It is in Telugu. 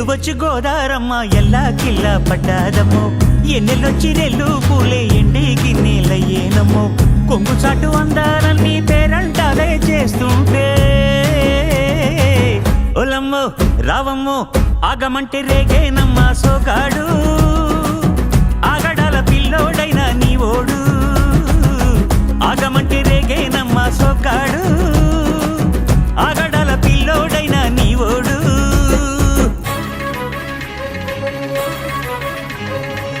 వచ్చి గోదారమ్మ ఎల్లా కిల్లా పడ్డాదమ్మో ఎన్నెల్లొచ్చి నెల్లు పూలే ఎండి గిన్నెలయ్యేనమ్మో కొంగు చాటు అందాలన్నీ పేరంటాలే చేస్తుంటే ఒలమ్మో రావమ్మో ఆగమంటే రేగేనమ్మా సోగాడు